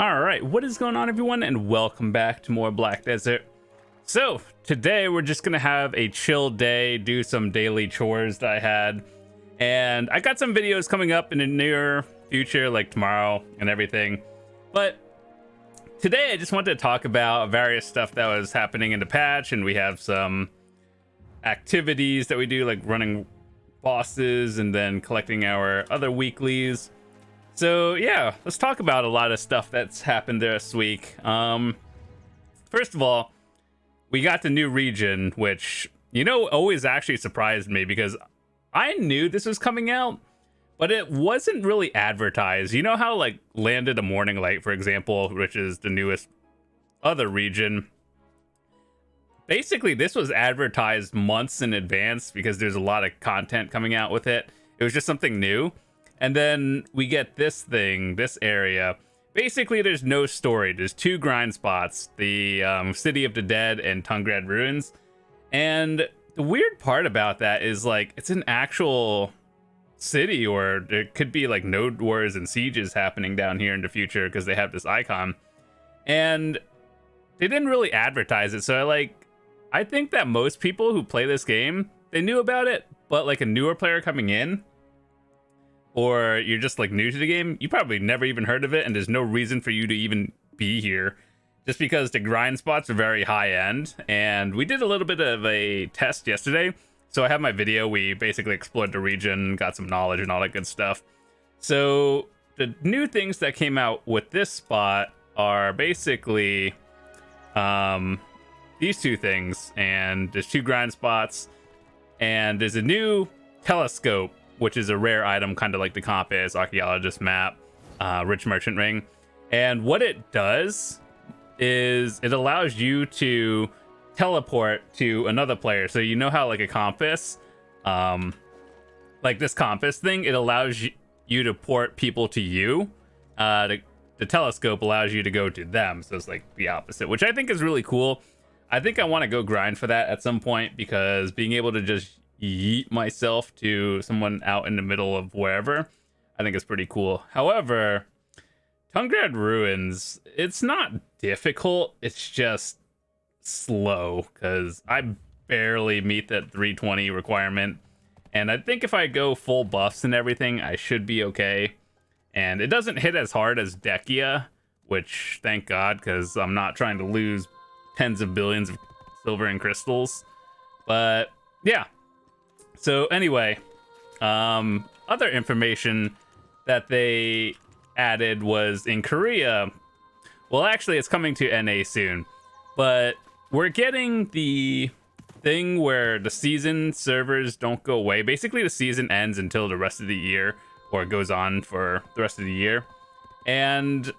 All right, what is going on, everyone, and welcome back to more Black Desert. So today we're just gonna have a chill day, do some daily chores that I had, and I got some videos coming up in the near future, like tomorrow and everything. But today I just wanted to talk about various stuff that was happening in the patch, and we have some activities that we do, like running bosses and then collecting our other weeklies. So yeah, let's talk about a lot of stuff that's happened this week. First of all, we got the new region, which, you know, always actually surprised me because I knew this was coming out, but it wasn't really advertised. You know how, like, Land of the Morning Light, for example, which is the newest other region, basically this was advertised months in advance because there's a lot of content coming out with it. It was just something new. And then we get this thing, this area. Basically, there's no story. There's two grind spots, the City of the Dead and Tungrad Ruins. And the weird part about that is, like, it's an actual city, or there could be, like, node wars and sieges happening down here in the future because they have this icon. And they didn't really advertise it. So, I think that most people who play this game, they knew about it, but, like, a newer player coming in, or you're just, like, new to the game, you probably never even heard of it, and there's no reason for you to even be here, just because the grind spots are very high end. And we did a little bit of a test yesterday, so I have my video. We basically explored the region, got some knowledge and all that good stuff. So the new things that came out with this spot are basically these two things, and there's two grind spots, and there's a new telescope, which is a rare item, kind of like the compass, archaeologist map, rich merchant ring. And what it does is it allows you to teleport to another player. So you know how, like, a compass, like this compass thing, it allows you to port people to you. The telescope allows you to go to them. So it's like the opposite, which I think is really cool. I think I want to go grind for that at some point, because being able to just yeet myself to someone out in the middle of wherever, I think is pretty cool. However, Tungrad Ruins, it's not difficult, it's just slow, because I barely meet that 320 requirement, and I think if I go full buffs and everything, I should be okay. And it doesn't hit as hard as Dekia, which, thank God, because I'm not trying to lose tens of billions of silver and crystals. But yeah. So anyway, other information that they added was in Korea. Well, actually, it's coming to NA soon, but we're getting the thing where the season servers don't go away. Basically, the season ends until the rest of the year, or it goes on for the rest of the year. And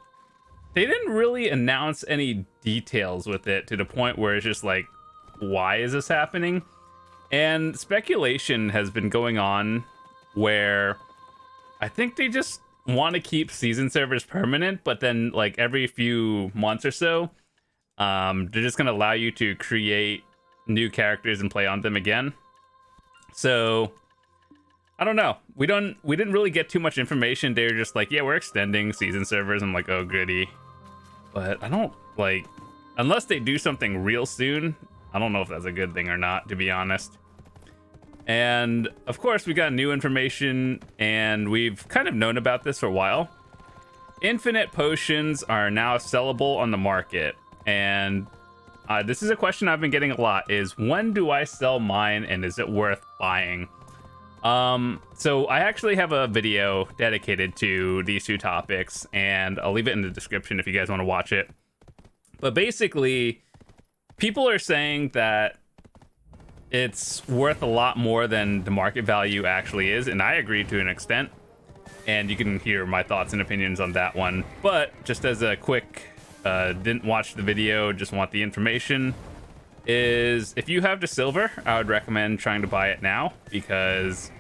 they didn't really announce any details with it, to the point where it's just like, why is this happening? And speculation has been going on where I think they just want to keep season servers permanent, but then, like, every few months or so, they're just going to allow you to create new characters and play on them again. So I don't know. We didn't really get too much information. They were just like, yeah, we're extending season servers. I'm like, oh, goody. But I don't, like, unless they do something real soon, I don't know if that's a good thing or not, to be honest. And of course, we got new information, and we've kind of known about this for a while. Infinite potions are now sellable on the market, and this is a question I've been getting a lot, is when do I sell mine, and is it worth buying? So I actually have a video dedicated to these two topics, and I'll leave it in the description if you guys want to watch it. But basically, people are saying that it's worth a lot more than the market value actually is, and I agree to an extent. And you can hear my thoughts and opinions on that one. But just as a quick, didn't watch the video, just want the information, is if you have the silver, I would recommend trying to buy it now, because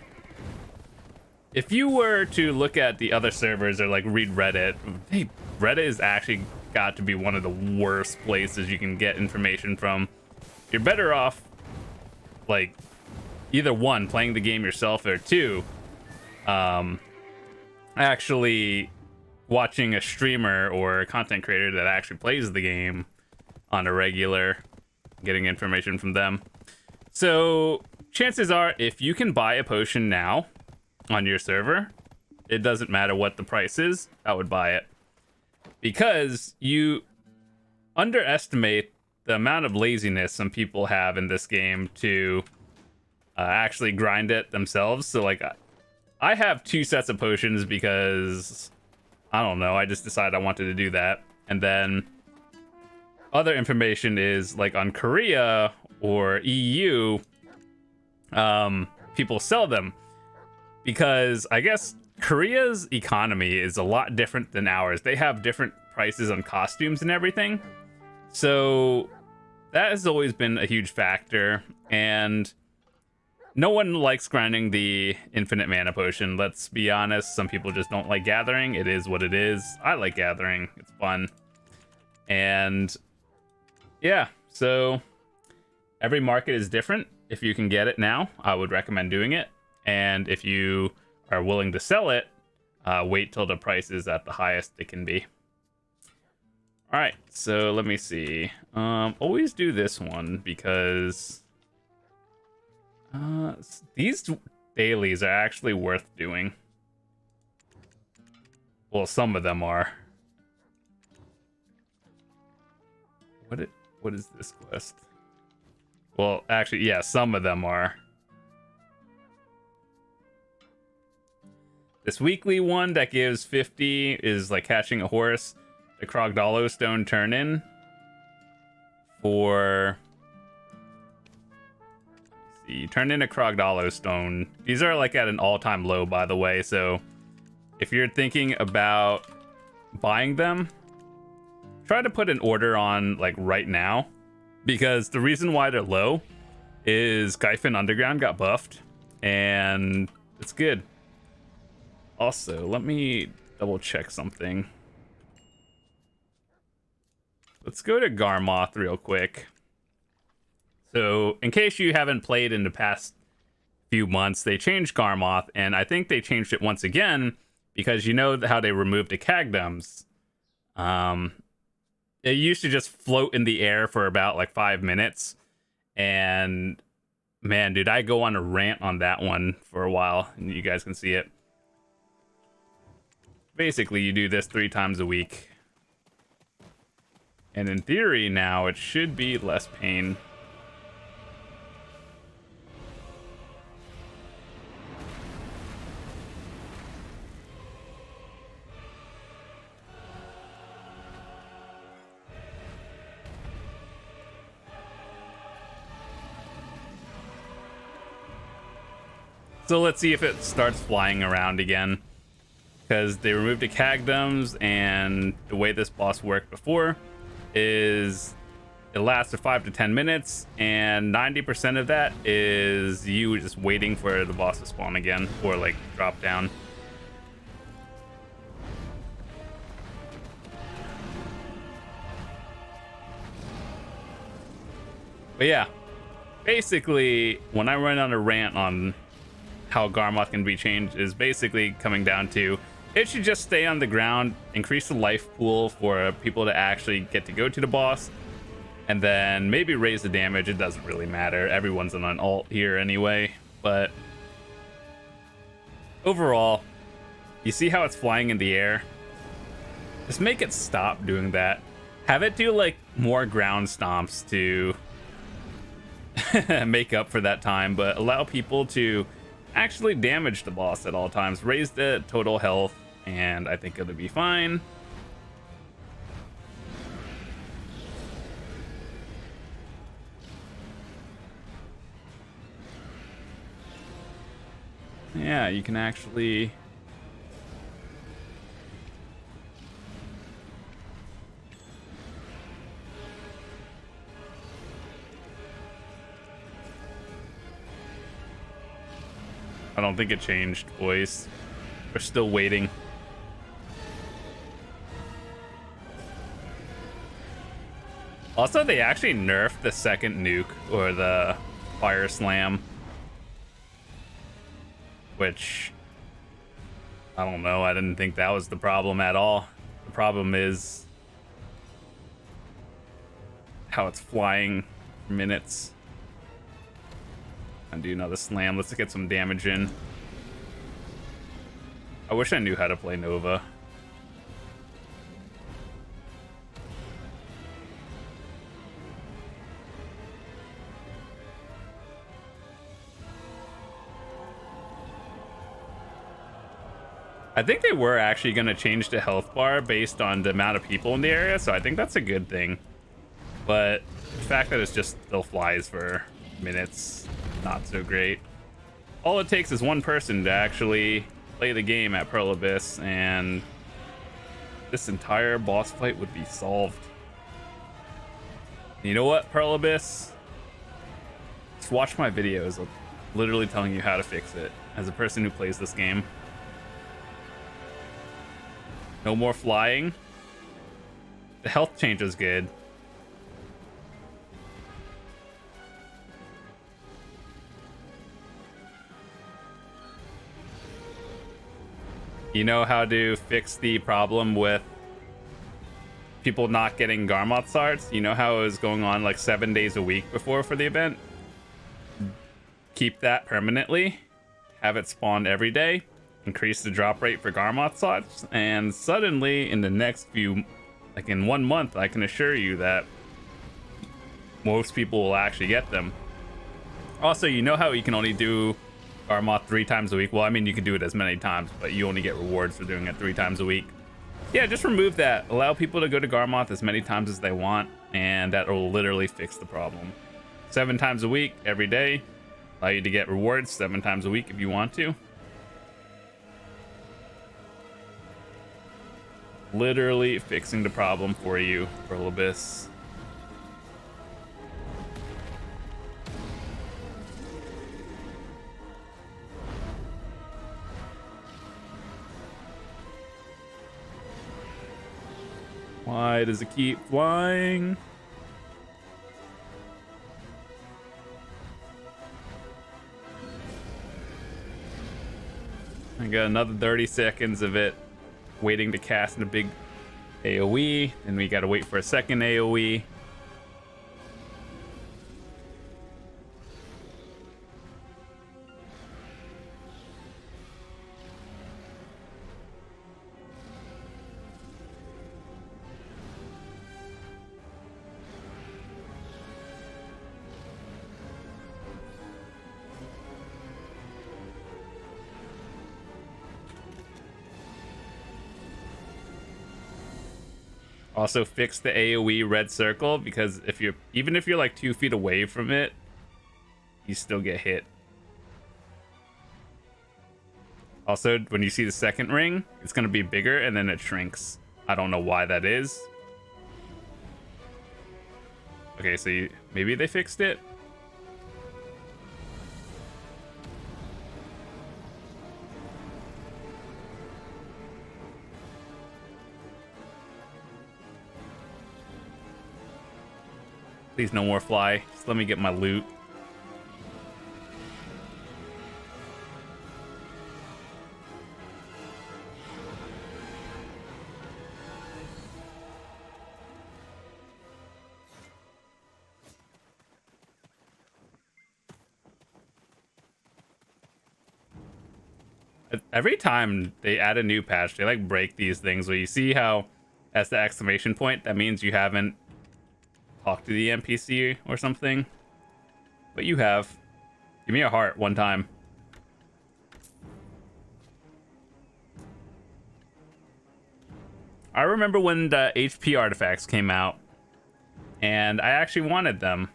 if you were to look at the other servers or, like, read Reddit, hey, Reddit is actually got to be one of the worst places you can get information from. You're better off, like, either one, playing the game yourself, or two, actually watching a streamer or a content creator that actually plays the game on a regular, getting information from them. So chances are, if you can buy a potion now on your server, it doesn't matter what the price is, I would buy it. Because you underestimate the amount of laziness some people have in this game to actually grind it themselves. So like, I have 2 sets of potions because I don't know, I just decided I wanted to do that. And then other information is like on Korea or EU, people sell them because I guess Korea's economy is a lot different than ours. They have different prices on costumes and everything. So that has always been a huge factor, and no one likes grinding the infinite mana potion. Let's be honest, some people just don't like gathering. It is what it is. I like gathering. It's fun. And yeah, so every market is different. If you can get it now, I would recommend doing it. And if you are willing to sell it, wait till the price is at the highest it can be. All right, so let me see. Always do this one because these dailies are actually worth doing. Well, some of them are. What is this quest? Well, actually, yeah, some of them are. This weekly one that gives 50 is like catching a horse. The Krogdalo stone turn in for, let's see, turn in a Krogdalo stone. These are like at an all-time low, by the way, so if you're thinking about buying them, try to put an order on like right now, because the reason why they're low is Gyfin Underground got buffed and it's good. Also, let me double check something. Let's go to Garmoth real quick. So, in case you haven't played in the past few months, they changed Garmoth, and I think they changed it once again because you know how they removed the Cagdums. It used to just float in the air for about like 5 minutes, and man, dude, I go on a rant on that one for a while, and you guys can see it. Basically, you do this 3 times a week. And in theory now, it should be less pain. So let's see if it starts flying around again. Because they removed the Cagdums, and the way this boss worked before is it lasts 5 to 10 minutes, and 90% of that is you just waiting for the boss to spawn again or like drop down. But yeah, basically when I run on a rant on how Garmoth can be changed is basically coming down to it should just stay on the ground, increase the life pool for people to actually get to go to the boss, and then maybe raise the damage. It doesn't really matter. Everyone's on an ult here anyway. But overall, you see how it's flying in the air? Just make it stop doing that. Have it do like more ground stomps to make up for that time, but allow people to actually damage the boss at all times. Raise the total health, and I think it'll be fine. Yeah, you can actually I don't think it changed, boys. We're still waiting. Also, they actually nerfed the second nuke, or the fire slam, which I don't know. I didn't think that was the problem at all. The problem is how it's flying for minutes. And do another slam. Let's get some damage in. I wish I knew how to play Nova. I think they were actually going to change the health bar based on the amount of people in the area, so I think that's a good thing. But the fact that it's just still flies for minutes, not so great. All it takes is one person to actually play the game at Pearl Abyss, and this entire boss fight would be solved. You know what, Pearl Abyss? Just watch my videos of literally telling you how to fix it as a person who plays this game. No more flying. The health change is good. You know how to fix the problem with people not getting Garmoth shards? You know how it was going on like 7 days a week before for the event? Keep that permanently. Have it spawn every day. Increase the drop rate for Garmoth shards. And suddenly, in the next few, like in 1 month, I can assure you that most people will actually get them. Also, you know how you can only do Garmoth 3 times a week? Well, I mean, you can do it as many times, but you only get rewards for doing it 3 times a week. Yeah, just remove that. Allow people to go to Garmoth as many times as they want, and that will literally fix the problem. 7 times a week, every day. Allow you to get rewards 7 times a week if you want to. Literally fixing the problem for you, Pearl Abyss. Why does it keep flying? I got another 30 seconds of it waiting to cast in a big AoE, and we gotta wait for a second AoE. Also fix the AoE red circle, because even if you're like 2 feet away from it, you still get hit. Also, when you see the second ring, it's gonna be bigger and then it shrinks. I don't know why that is. Okay, so maybe they fixed it. Please, no more fly. Just let me get my loot. Every time they add a new patch, they like break these things where you see how that's the exclamation point. That means you haven't talked to the NPC or something. But you have. Give me a heart one time. I remember when the HP artifacts came out, and I actually wanted them.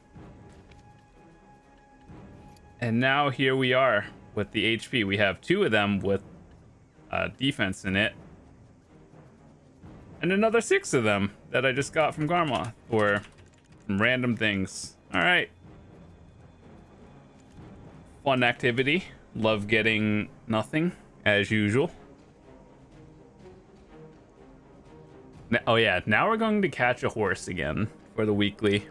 And now here we are with the HP. We have 2 of them with defense in it, and another 6 of them that I just got from Garmoth or some random things. All right, fun activity. Love getting nothing as usual. Oh yeah, now we're going to catch a horse again for the weekly.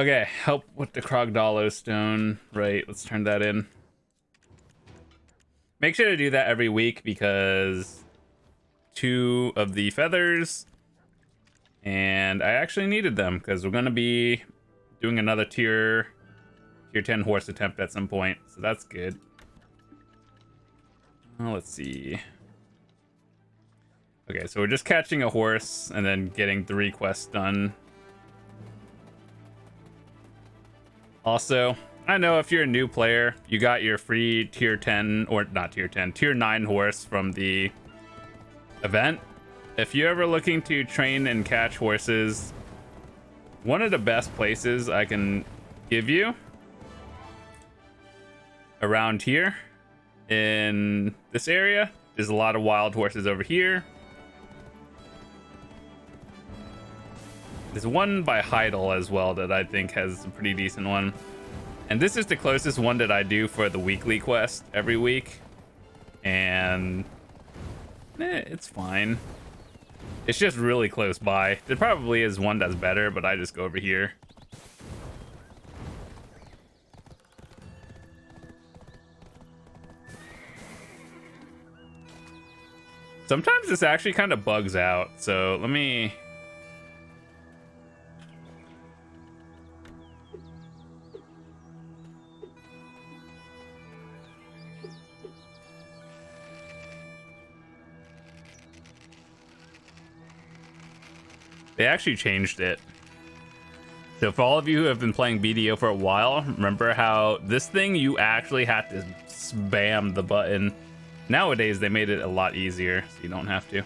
Okay, help with the Krogdalo stone. Right, let's turn that in. Make sure to do that every week because 2 of the feathers, and I actually needed them because we're gonna be doing another tier 10 horse attempt at some point, so that's good. Let's see. Okay, so we're just catching a horse and then getting 3 quests done. Also, I know if you're a new player, you got your free tier 10, or not tier 10, tier 9 horse from the event. If you're ever looking to train and catch horses, one of the best places I can give you around here in this area, there's a lot of wild horses over here. There's one by Heidel as well that I think has a pretty decent one. And this is the closest one that I do for the weekly quest every week. And it's fine. It's just really close by. There probably is one that's better, but I just go over here. Sometimes this actually kind of bugs out. So let me... They actually changed it. So for all of you who have been playing BDO for a while, remember how this thing you actually had to spam the button. Nowadays they made it a lot easier, so you don't have to.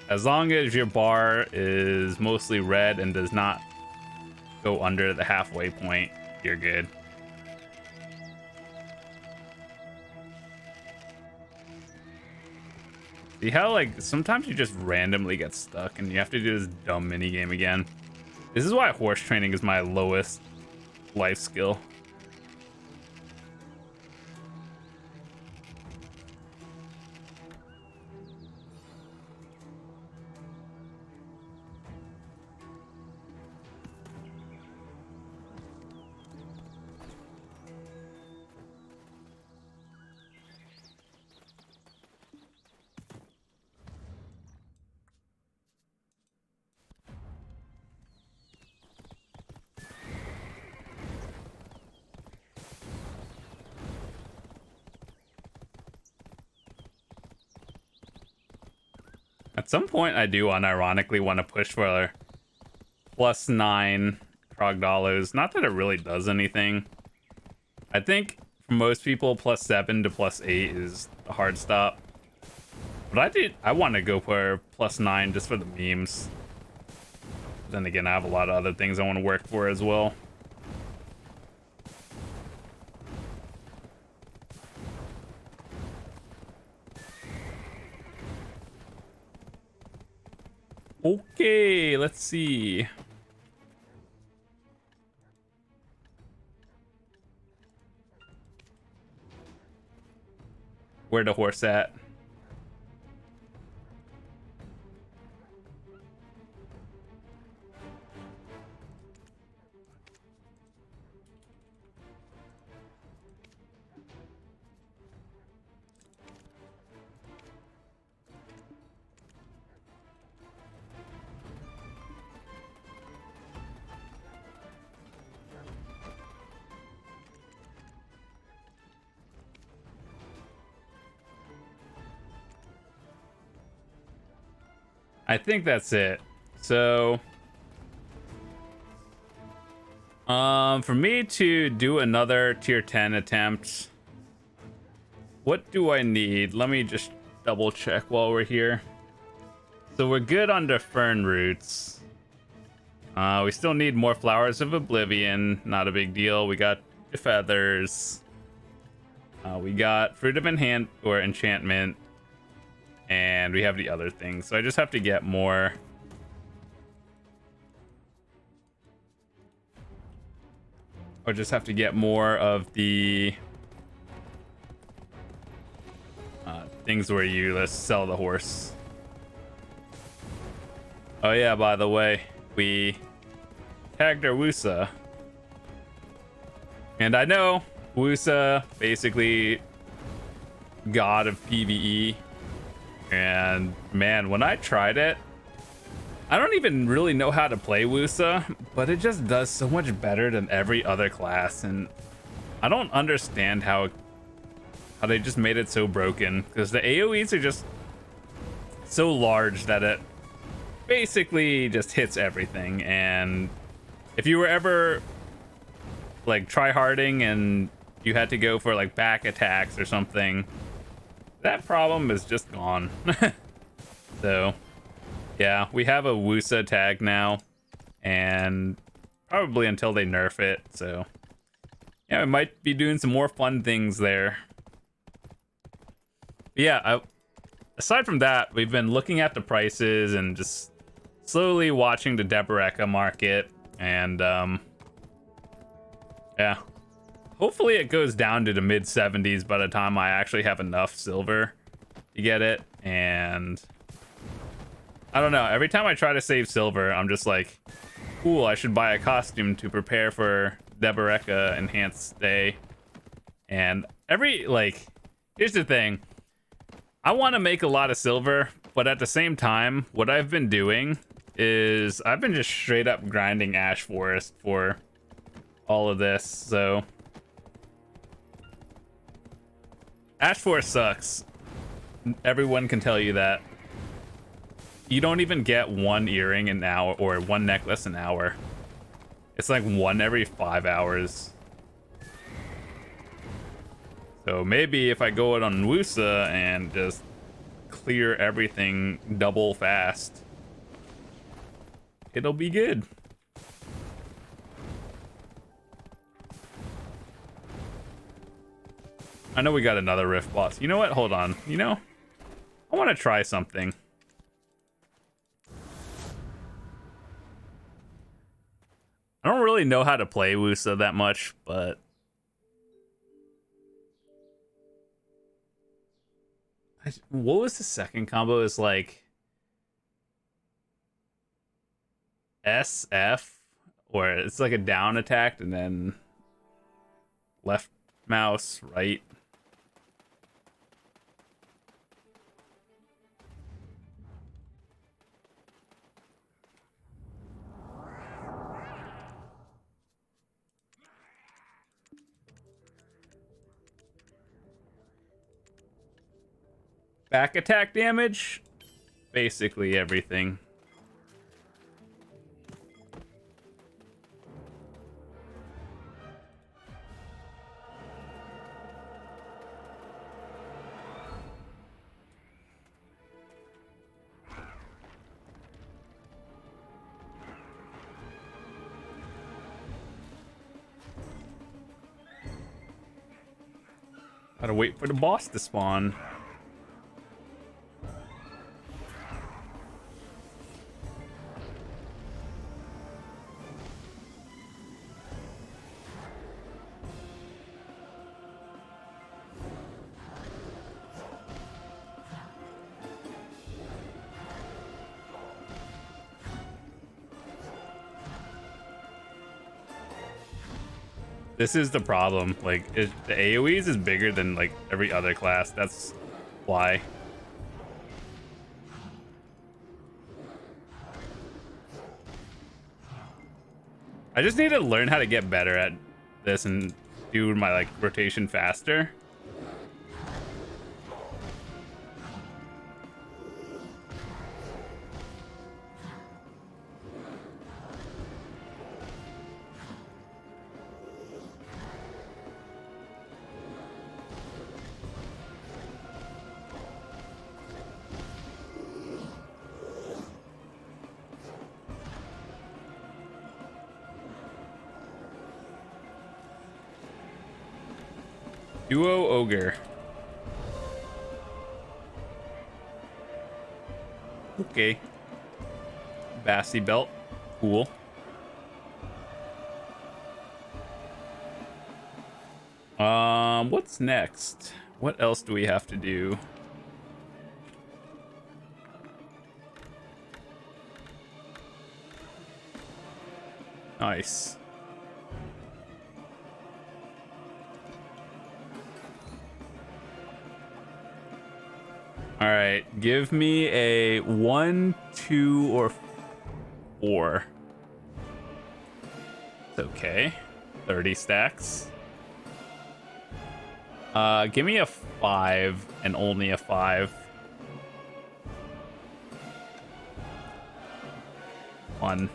As long as your bar is mostly red and does not go under the halfway point, you're good. See how, like, sometimes you just randomly get stuck and you have to do this dumb minigame again. This is why horse training is my lowest life skill. At some point, I do unironically want to push for +9 Krogdalos. Not that it really does anything. I think for most people, +7 to +8 is a hard stop. But I want to go for +9 just for the memes. Then again, I have a lot of other things I want to work for as well. Okay, let's see. Where the horse at? I think that's it. So, for me to do another tier 10 attempt, what do I need? Let me just double check while we're here. So we're good on the fern roots. We still need more flowers of oblivion. Not a big deal. We got the feathers. We got fruit of enchantment. And we have the other things. So I just have to get more. Or just have to get more of the things where you sell the horse. Oh yeah, by the way, we tagged our Woosa. And I know Woosa, basically god of PvE. And man, when I tried it, I don't even really know how to play Woosa, but it just does so much better than every other class. And I don't understand how they just made it so broken, because the AoEs are just so large that it basically just hits everything. And if you were ever like tryharding and you had to go for like back attacks or something, that problem is just gone. So yeah, we have a Woosa tag now, and probably until they nerf it. So yeah, we might be doing some more fun things there. But yeah, aside from that, we've been looking at the prices and just slowly watching the Deboreka market. And yeah, hopefully it goes down to the mid 70s by the time I actually have enough silver to get it. And I don't know, every time I try to save silver, I'm just like, cool, I should buy a costume to prepare for Deboreka Enhanced Day. And here's the thing, I want to make a lot of silver, but at the same time, what I've been doing is I've been just straight up grinding Ash Forest for all of this. So Ash Forest sucks. Everyone can tell you that. You don't even get one earring an hour or one necklace an hour. It's like one every 5 hours. So maybe if I go out on Woosa and just clear everything double fast, it'll be good. I know we got another Rift boss. You know what? Hold on. You know, I want to try something. I don't really know how to play Woosa that much, but what was the second combo? Is like SF, or it's like a down attack and then left mouse, right? Back attack damage, basically everything. Gotta wait for the boss to spawn. This is the problem. Like, the AoEs is bigger than like every other class. That's why. I just need to learn how to get better at this and do my like rotation faster. Duo Ogre. Okay. Bassy belt. Cool. What's next? What else do we have to do? Nice. All right, give me a 1, 2, or 4. It's okay. 30 stacks. Give me a 5 and only a 5. 1.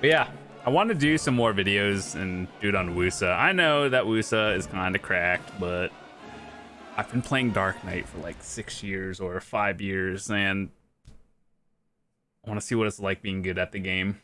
But yeah, I want to do some more videos and do it on Woosa. I know that Woosa is kind of cracked, but I've been playing Dark Knight for like 6 years or 5 years, and I want to see what it's like being good at the game.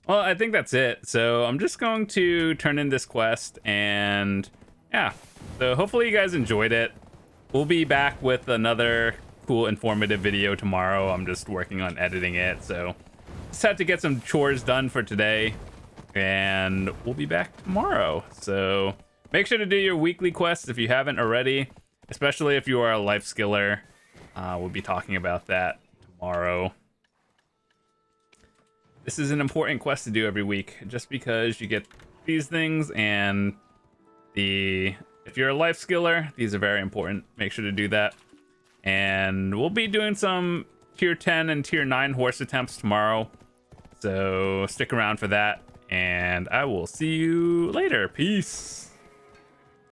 Well, I think that's it. So I'm just going to turn in this quest, and yeah. So hopefully you guys enjoyed it. We'll be back with another cool, informative video tomorrow. I'm just working on editing it, so just had to get some chores done for today, and we'll be back tomorrow. So make sure to do your weekly quests if you haven't already, especially if you are a life skiller. We'll be talking about that tomorrow. This is an important quest to do every week, just because you get these things, and if you're a life skiller, these are very important. Make sure to do that. And we'll be doing some tier 10 and tier 9 horse attempts tomorrow, so stick around for that, and I will see you later. Peace.